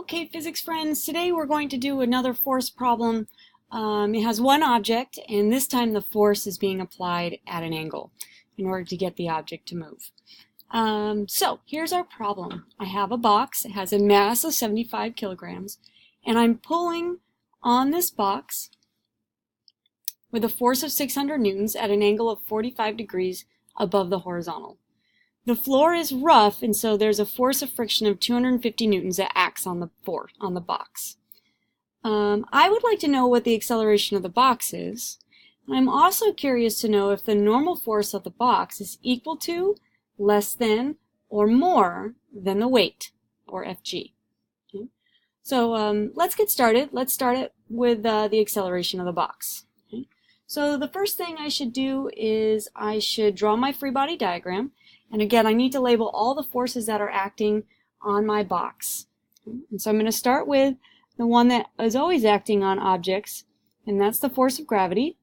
Okay, physics friends, today we're going to do another force problem. It has one object, and this time the force is being applied at an angle in order to get the object to move. So here's our problem. I have a box. It has a mass of 75 kilograms, and I'm pulling on this box with a force of 600 newtons at an angle of 45 degrees above the horizontal. The floor is rough, and so there's a force of friction of 250 newtons that acts on the box. I would like to know what the acceleration of the box is. I'm also curious to know if the normal force of the box is equal to, less than, or more than the weight, or Fg. Okay. So let's get started. Let's start it with the acceleration of the box. Okay. So the first thing I should do is I should draw my free body diagram. And again, I need to label all the forces that are acting on my box. And so I'm going to start with the one that is always acting on objects, and that's the force of gravity,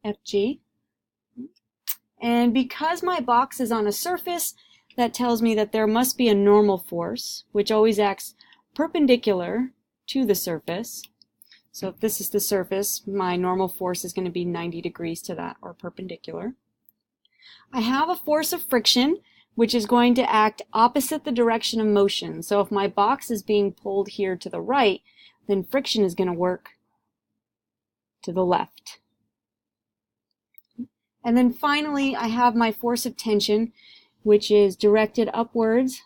Fg. And because my box is on a surface, that tells me that there must be a normal force, which always acts perpendicular to the surface. So if this is the surface, my normal force is going to be 90 degrees to that, or perpendicular. I have a force of friction, which is going to act opposite the direction of motion. So if my box is being pulled here to the right, then friction is going to work to the left. And then finally, I have my force of tension, which is directed upwards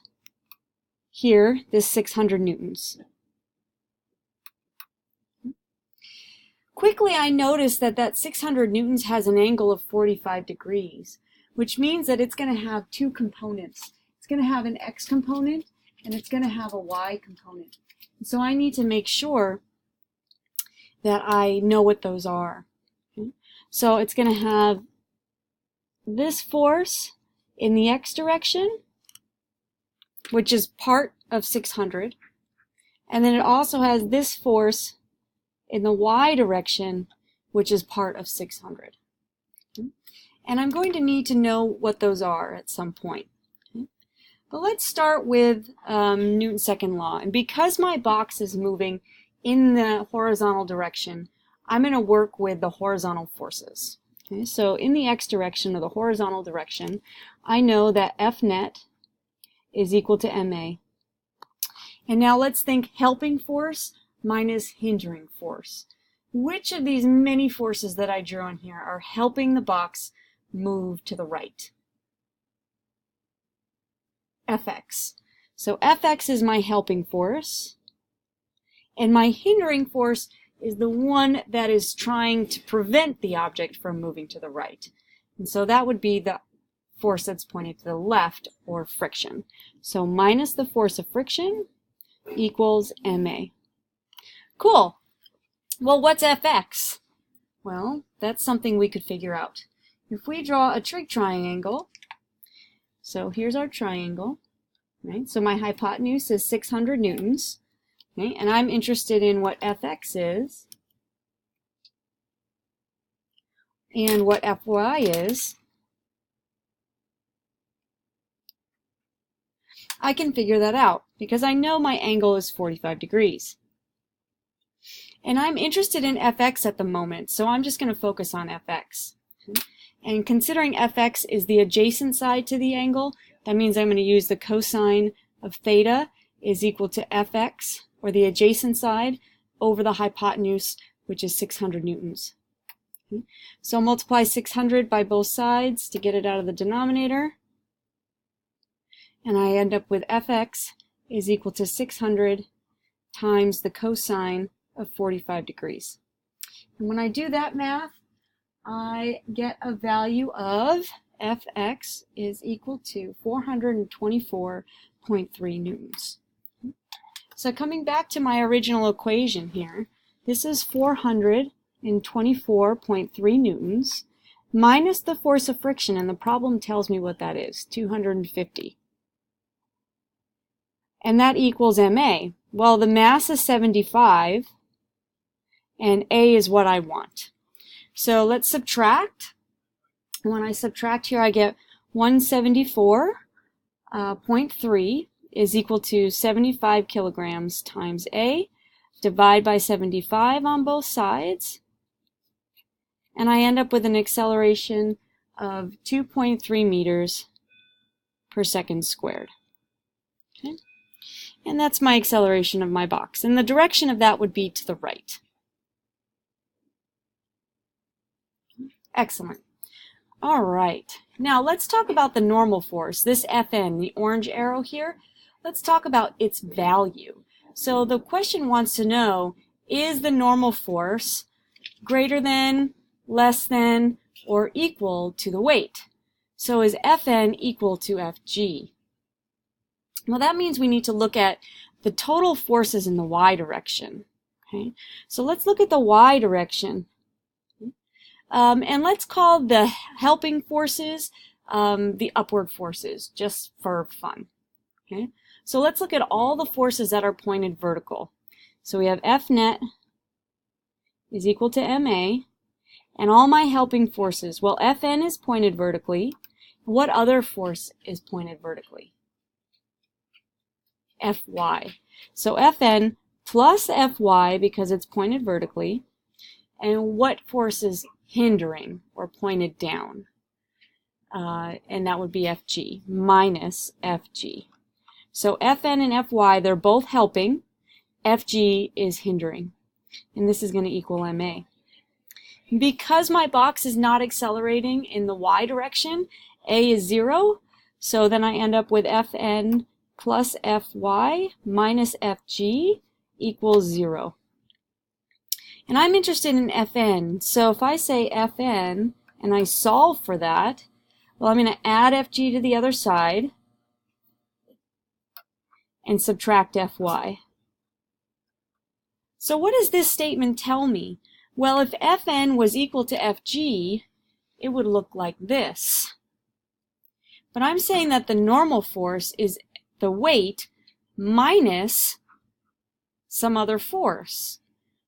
here, this 600 newtons. Quickly, I noticed that 600 newtons has an angle of 45 degrees. Which means that it's going to have two components. It's going to have an x component and it's going to have a y component. And so I need to make sure that I know what those are. Okay? So it's going to have this force in the x direction, which is part of 600. And then it also has this force in the y direction, which is part of 600. And I'm going to need to know what those are at some point. Okay? But let's start with Newton's second law. And because my box is moving in the horizontal direction, I'm going to work with the horizontal forces. Okay? So in the x direction, or the horizontal direction, I know that F net is equal to ma. And now let's think helping force minus hindering force. Which of these many forces that I drew on here are helping the box move to the right? Fx. So Fx is my helping force, and my hindering force is the one that is trying to prevent the object from moving to the right. And so that would be the force that's pointing to the left, or friction. So minus the force of friction equals ma. Cool. Well, what's Fx? Well, that's something we could figure out. If we draw a trig triangle, so here's our triangle, right? So my hypotenuse is 600 newtons, okay? And I'm interested in what Fx is and what Fy is. I can figure that out because I know my angle is 45 degrees. And I'm interested in Fx at the moment, so I'm just going to focus on Fx. And considering Fx is the adjacent side to the angle, that means I'm going to use the cosine of theta is equal to Fx, or the adjacent side, over the hypotenuse, which is 600 newtons. Okay. So I'll multiply 600 by both sides to get it out of the denominator. And I end up with Fx is equal to 600 times the cosine of 45 degrees. And when I do that math, I get a value of Fx is equal to 424.3 newtons. So coming back to my original equation here, this is 424.3 newtons minus the force of friction, and the problem tells me what that is, 250. And that equals ma. Well, the mass is 75, and a is what I want. So let's subtract. When I subtract here, I get 174.3 is equal to 75 kilograms times A. Divide by 75 on both sides. And I end up with an acceleration of 2.3 meters per second squared. Okay? And that's my acceleration of my box. And the direction of that would be to the right. Excellent. All right. Now let's talk about the normal force, this Fn, the orange arrow here. Let's talk about its value. So the question wants to know, is the normal force greater than, less than, or equal to the weight? So is Fn equal to Fg? Well, that means we need to look at the total forces in the y direction. Okay, so let's look at the y direction. And let's call the helping forces the upward forces, just for fun. Okay, so let's look at all the forces that are pointed vertical. So we have F net is equal to ma, and all my helping forces. Well, Fn is pointed vertically. What other force is pointed vertically? Fy. So Fn plus Fy because it's pointed vertically. And what force is hindering or pointed down? And that would be Fg minus Fg. So Fn and Fy, they're both helping. Fg is hindering. And this is going to equal ma. Because my box is not accelerating in the y direction, a is 0. So then I end up with Fn plus Fy minus Fg equals 0. And I'm interested in Fn. So if I say Fn and I solve for that, well, I'm going to add Fg to the other side and subtract Fy. So what does this statement tell me? Well, if Fn was equal to Fg, it would look like this. But I'm saying that the normal force is the weight minus some other force.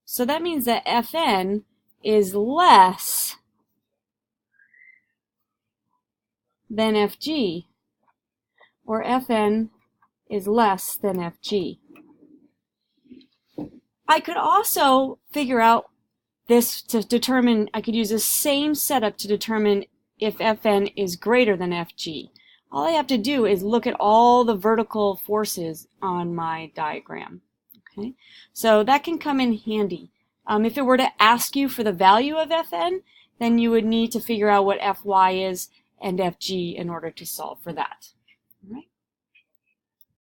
So that means that Fn is less than Fg, or Fn is less than Fg. I could also figure out this to determine, I could use the same setup to determine if Fn is greater than Fg. All I have to do is look at all the vertical forces on my diagram. Okay, so that can come in handy. If it were to ask you for the value of Fn, then you would need to figure out what Fy is and Fg in order to solve for that.